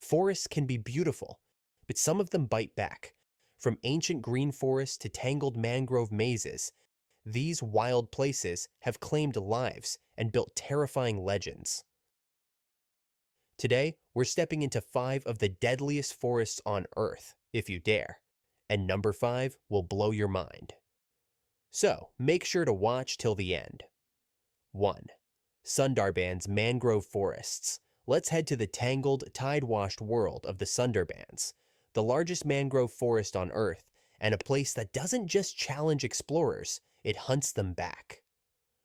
Forests can be beautiful, but some of them bite back. From ancient green forests to tangled mangrove mazes, these wild places have claimed lives and built terrifying legends. Today, we're stepping into 5 of the deadliest forests on Earth, if you dare. And number 5 will blow your mind. So, make sure to watch till the end. 1. Sundarbans mangrove forests. Let's head to the tangled, tide-washed world of the Sundarbans, the largest mangrove forest on Earth, and a place that doesn't just challenge explorers, it hunts them back.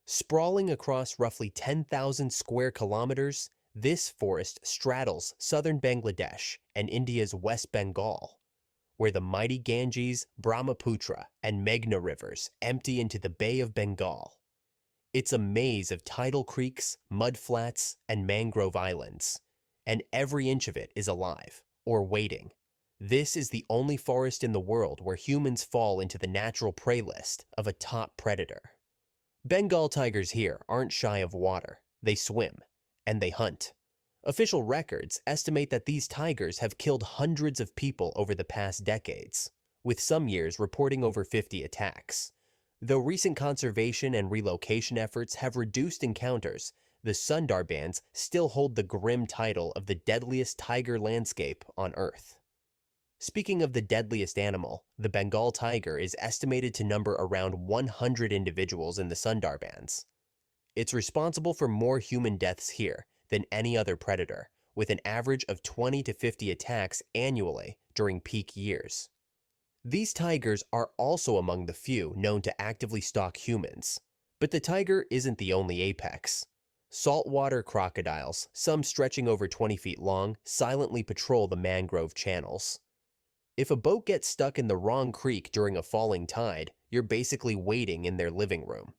Sprawling across roughly 10,000 square kilometers, this forest straddles southern Bangladesh and India's West Bengal, where the mighty Ganges, Brahmaputra, and Meghna rivers empty into the Bay of Bengal. It's a maze of tidal creeks, mudflats, and mangrove islands, and every inch of it is alive, or waiting. This is the only forest in the world where humans fall into the natural prey list of a top predator. Bengal tigers here aren't shy of water. They swim, and they hunt. Official records estimate that these tigers have killed hundreds of people over the past decades, with some years reporting over 50 attacks. Though recent conservation and relocation efforts have reduced encounters, the Sundarbans still hold the grim title of the deadliest tiger landscape on Earth. Speaking of the deadliest animal, the Bengal tiger is estimated to number around 100 individuals in the Sundarbans. It's responsible for more human deaths here than any other predator, with an average of 20 to 50 attacks annually during peak years. These tigers are also among the few known to actively stalk humans. But the tiger isn't the only apex. Saltwater crocodiles, some stretching over 20 feet long, silently patrol the mangrove channels. If a boat gets stuck in the wrong creek during a falling tide, you're basically waiting in their living room.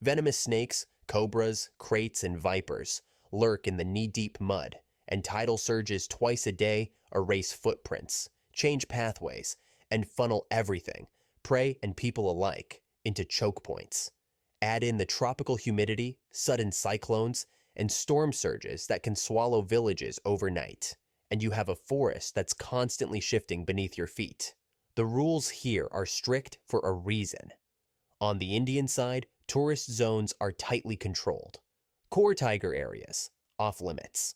Venomous snakes, cobras, kraits, and vipers lurk in the knee-deep mud, and tidal surges twice a day erase footprints, change pathways, and funnel everything, prey and people alike, into choke points. Add in the tropical humidity, sudden cyclones, and storm surges that can swallow villages overnight, and you have a forest that's constantly shifting beneath your feet. The rules here are strict for a reason. On the Indian side, tourist zones are tightly controlled. Core tiger areas, off limits.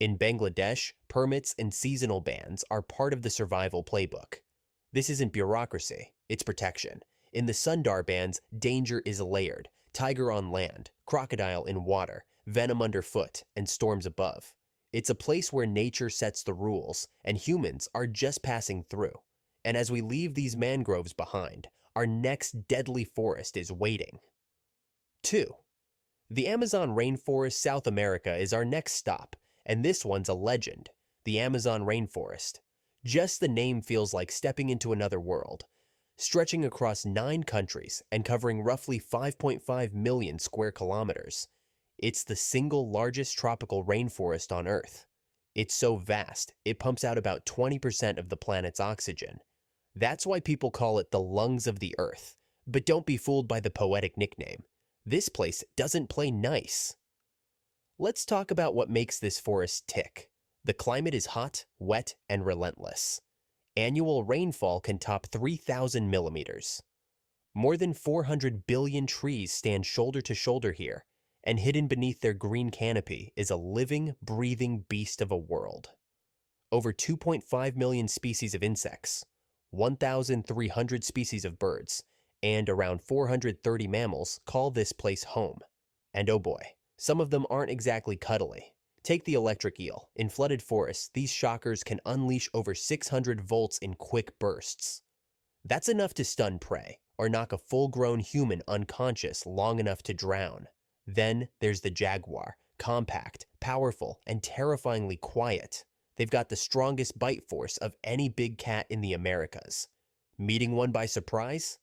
In Bangladesh, permits and seasonal bans are part of the survival playbook. This isn't bureaucracy, it's protection. In the Sundarbans, danger is layered. Tiger on land, crocodile in water, venom underfoot, and storms above. It's a place where nature sets the rules, and humans are just passing through. And as we leave these mangroves behind, our next deadly forest is waiting. 2. The Amazon rainforest, South America, is our next stop, and this one's a legend, the Amazon rainforest. Just the name feels like stepping into another world. Stretching across 9 countries and covering roughly 5.5 million square kilometers. It's the single largest tropical rainforest on Earth. It's so vast, it pumps out about 20% of the planet's oxygen. That's why people call it the lungs of the Earth. But don't be fooled by the poetic nickname. This place doesn't play nice. Let's talk about what makes this forest tick. The climate is hot, wet, and relentless. Annual rainfall can top 3,000 millimeters. More than 400 billion trees stand shoulder to shoulder here, and hidden beneath their green canopy is a living, breathing beast of a world. Over 2.5 million species of insects, 1,300 species of birds, and around 430 mammals call this place home. And oh boy, some of them aren't exactly cuddly. Take the electric eel. In flooded forests, these shockers can unleash over 600 volts in quick bursts. That's enough to stun prey, or knock a full-grown human unconscious long enough to drown. Then there's the jaguar, compact, powerful, and terrifyingly quiet. They've got the strongest bite force of any big cat in the Americas. Meeting one by surprise?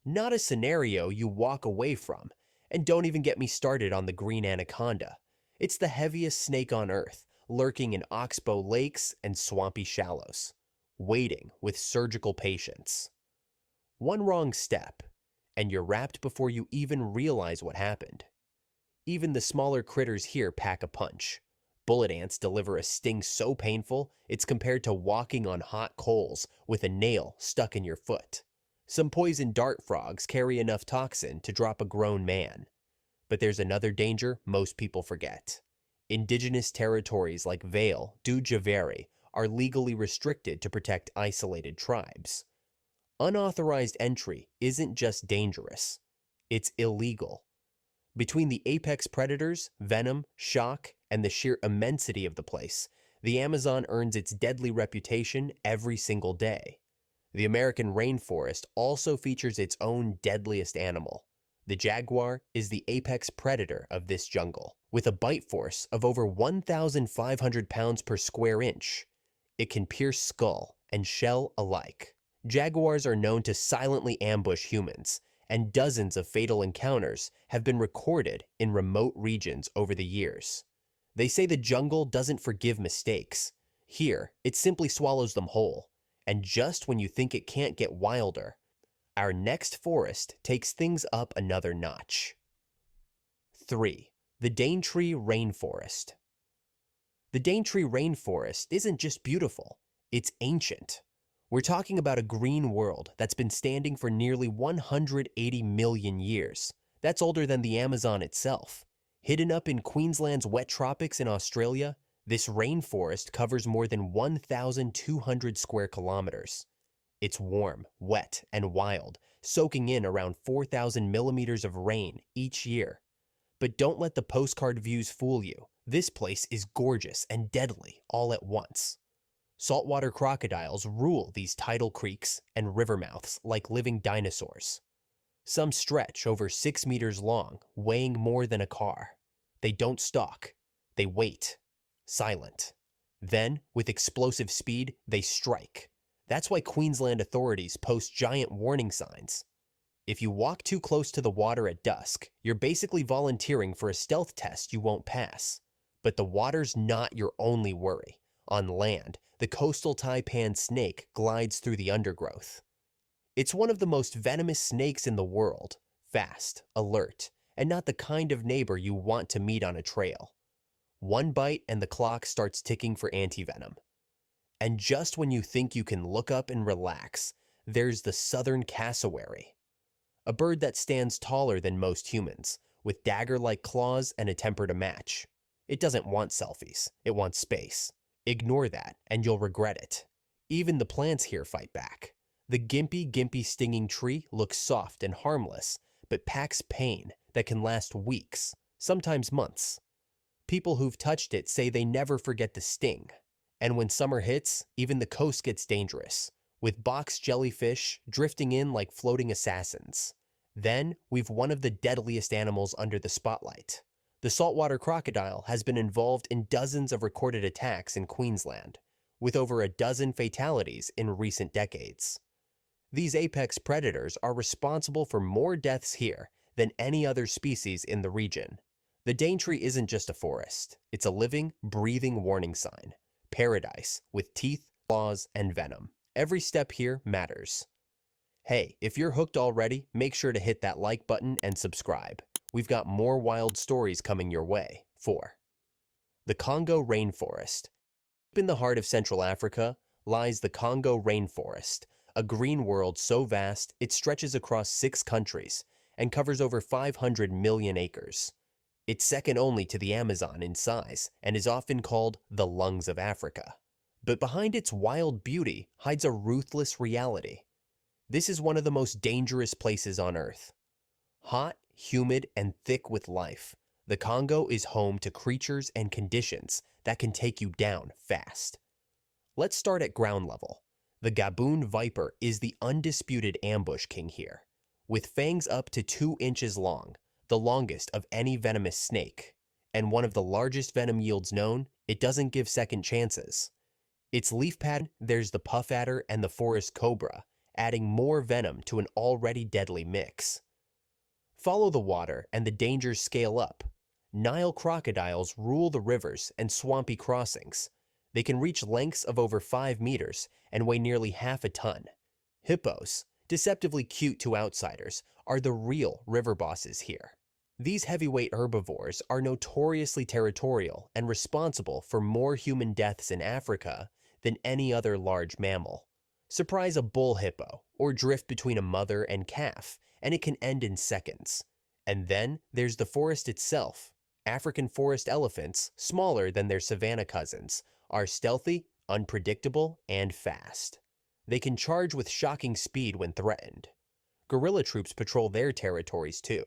Not a scenario you walk away from, and don't even get me started on the green anaconda. It's the heaviest snake on Earth, lurking in oxbow lakes and swampy shallows, waiting with surgical patience. One wrong step, and you're wrapped before you even realize what happened. Even the smaller critters here pack a punch. Bullet ants deliver a sting so painful, it's compared to walking on hot coals with a nail stuck in your foot. Some poison dart frogs carry enough toxin to drop a grown man. But there's another danger most people forget. Indigenous territories like Vale du Javeri are legally restricted to protect isolated tribes. Unauthorized entry isn't just dangerous, it's illegal. Between the apex predators, venom, shock, and the sheer immensity of the place, the Amazon earns its deadly reputation every single day. The American rainforest also features its own deadliest animal. The jaguar is the apex predator of this jungle. With a bite force of over 1,500 pounds per square inch, it can pierce skull and shell alike. Jaguars are known to silently ambush humans, and dozens of fatal encounters have been recorded in remote regions over the years. They say the jungle doesn't forgive mistakes. Here, it simply swallows them whole. And just when you think it can't get wilder, our next forest takes things up another notch. 3. The Daintree Rainforest. The Daintree Rainforest isn't just beautiful, it's ancient. We're talking about a green world that's been standing for nearly 180 million years. That's older than the Amazon itself. Hidden up in Queensland's wet tropics in Australia, this rainforest covers more than 1,200 square kilometers. It's warm, wet, and wild, soaking in around 4,000 millimeters of rain each year. But don't let the postcard views fool you. This place is gorgeous and deadly all at once. Saltwater crocodiles rule these tidal creeks and river mouths like living dinosaurs. Some stretch over 6 meters long, weighing more than a car. They don't stalk. They wait. Silent. Then, with explosive speed, they strike. That's why Queensland authorities post giant warning signs. If you walk too close to the water at dusk, you're basically volunteering for a stealth test you won't pass. But the water's not your only worry. On land, the coastal taipan snake glides through the undergrowth. It's one of the most venomous snakes in the world, fast, alert, and not the kind of neighbor you want to meet on a trail. One bite and the clock starts ticking for antivenom. And just when you think you can look up and relax, there's the southern cassowary. A bird that stands taller than most humans, with dagger-like claws and a temper to match. It doesn't want selfies, it wants space. Ignore that, and you'll regret it. Even the plants here fight back. The gimpy stinging tree looks soft and harmless, but packs pain that can last weeks, sometimes months. People who've touched it say they never forget the sting. And when summer hits, even the coast gets dangerous, with box jellyfish drifting in like floating assassins. Then, we've one of the deadliest animals under the spotlight. The saltwater crocodile has been involved in dozens of recorded attacks in Queensland, with over a dozen fatalities in recent decades. These apex predators are responsible for more deaths here than any other species in the region. The Daintree isn't just a forest, it's a living, breathing warning sign. Paradise, with teeth, claws, and venom. Every step here matters. Hey, if you're hooked already, make sure to hit that like button and subscribe. We've got more wild stories coming your way. 4. The Congo Rainforest. Deep in the heart of Central Africa lies the Congo Rainforest, a green world so vast it stretches across 6 countries and covers over 500 million acres. It's second only to the Amazon in size and is often called the lungs of Africa. But behind its wild beauty hides a ruthless reality. This is one of the most dangerous places on Earth. Hot, humid, and thick with life, the Congo is home to creatures and conditions that can take you down fast. Let's start at ground level. The Gaboon viper is the undisputed ambush king here, with fangs up to 2 inches long, the longest of any venomous snake, and one of the largest venom yields known. It doesn't give second chances. Its leaf pattern, there's the puff adder and the forest cobra, adding more venom to an already deadly mix. Follow the water and the dangers scale up. Nile crocodiles rule the rivers and swampy crossings. They can reach lengths of over 5 meters and weigh nearly half a ton. Hippos, deceptively cute to outsiders, are the real river bosses here. These heavyweight herbivores are notoriously territorial and responsible for more human deaths in Africa than any other large mammal. Surprise a bull hippo or drift between a mother and calf, and it can end in seconds. And then there's the forest itself. African forest elephants, smaller than their savanna cousins, are stealthy, unpredictable, and fast. They can charge with shocking speed when threatened. Guerrilla troops patrol their territories too.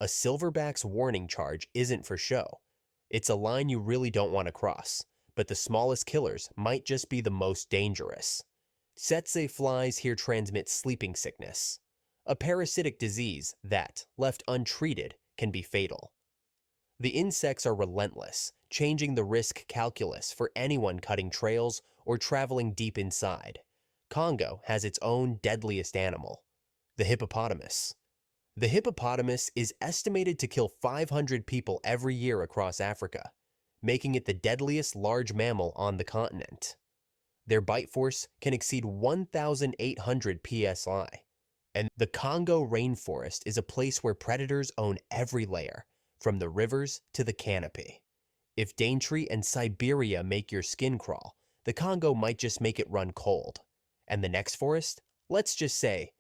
A silverback's warning charge isn't for show. It's a line you really don't want to cross, but the smallest killers might just be the most dangerous. Tsetse flies here transmit sleeping sickness, a parasitic disease that, left untreated, can be fatal. The insects are relentless, changing the risk calculus for anyone cutting trails or traveling deep inside. Congo has its own deadliest animal, the hippopotamus. The hippopotamus is estimated to kill 500 people every year across Africa, making it the deadliest large mammal on the continent. Their bite force can exceed 1,800 psi, and the Congo rainforest is a place where predators own every layer, from the rivers to the canopy. If Daintree and Siberia make your skin crawl, the Congo might just make it run cold. And the next forest? Let's just say,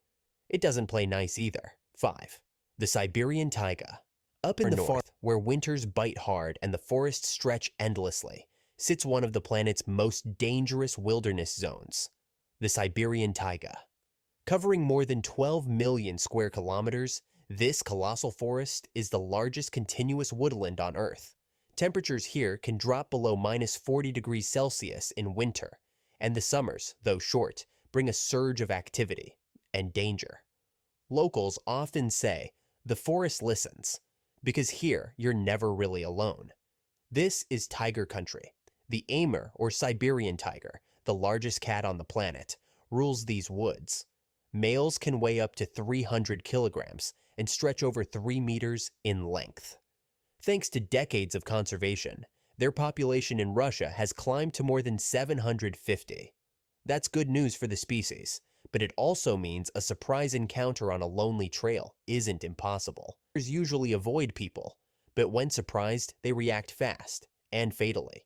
it doesn't play nice either. 5. The Siberian taiga. Up in the north, where winters bite hard and the forests stretch endlessly, sits one of the planet's most dangerous wilderness zones, the Siberian taiga. Covering more than 12 million square kilometers, this colossal forest is the largest continuous woodland on Earth. Temperatures here can drop below -40 degrees Celsius in winter, and the summers, though short, bring a surge of activity and danger. Locals often say, the forest listens, because here you're never really alone. This is tiger country. The Amur, or Siberian tiger, the largest cat on the planet, rules these woods. Males can weigh up to 300 kilograms and stretch over 3 meters in length. Thanks to decades of conservation, their population in Russia has climbed to more than 750. That's good news for the species, but it also means a surprise encounter on a lonely trail isn't impossible. Tigers usually avoid people, but when surprised, they react fast and fatally.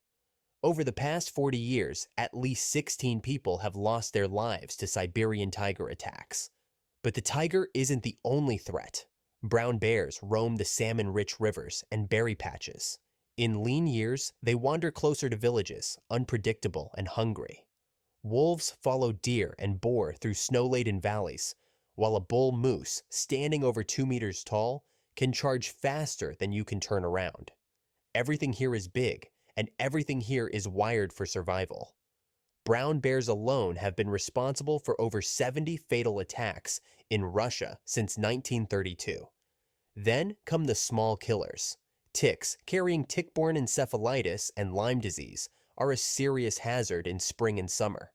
Over the past 40 years, at least 16 people have lost their lives to Siberian tiger attacks. But the tiger isn't the only threat. Brown bears roam the salmon-rich rivers and berry patches. In lean years, they wander closer to villages, unpredictable and hungry. Wolves follow deer and boar through snow-laden valleys, while a bull moose, standing over 2 meters tall, can charge faster than you can turn around. Everything here is big, and everything here is wired for survival. Brown bears alone have been responsible for over 70 fatal attacks in Russia since 1932. Then come the small killers. Ticks carrying tick-borne encephalitis and Lyme disease are a serious hazard in spring and summer.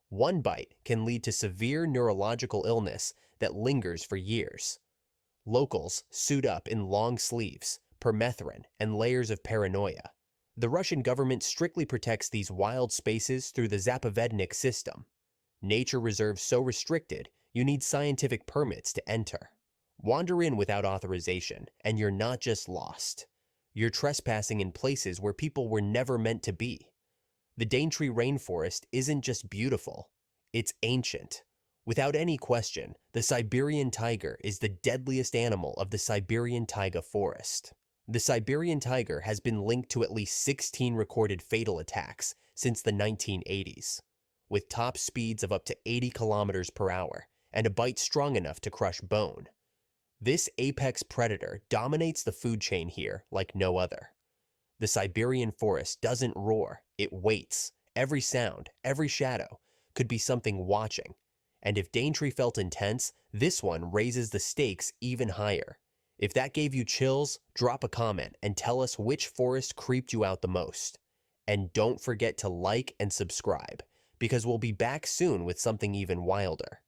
One bite can lead to severe neurological illness that lingers for years. Locals suit up in long sleeves, permethrin, and layers of paranoia. The Russian government strictly protects these wild spaces through the Zapovednik system. Nature reserves so restricted, you need scientific permits to enter. Wander in without authorization, and you're not just lost. You're trespassing in places where people were never meant to be. The Daintree rainforest isn't just beautiful, it's ancient. Without any question, the Siberian tiger is the deadliest animal of the Siberian taiga forest. The Siberian tiger has been linked to at least 16 recorded fatal attacks since the 1980s, with top speeds of up to 80 kilometers per hour and a bite strong enough to crush bone. This apex predator dominates the food chain here like no other. The Siberian forest doesn't roar, it waits. Every sound, every shadow could be something watching. And if Daintree felt intense, this one raises the stakes even higher. If that gave you chills, drop a comment and tell us which forest creeped you out the most. And don't forget to like and subscribe, because we'll be back soon with something even wilder.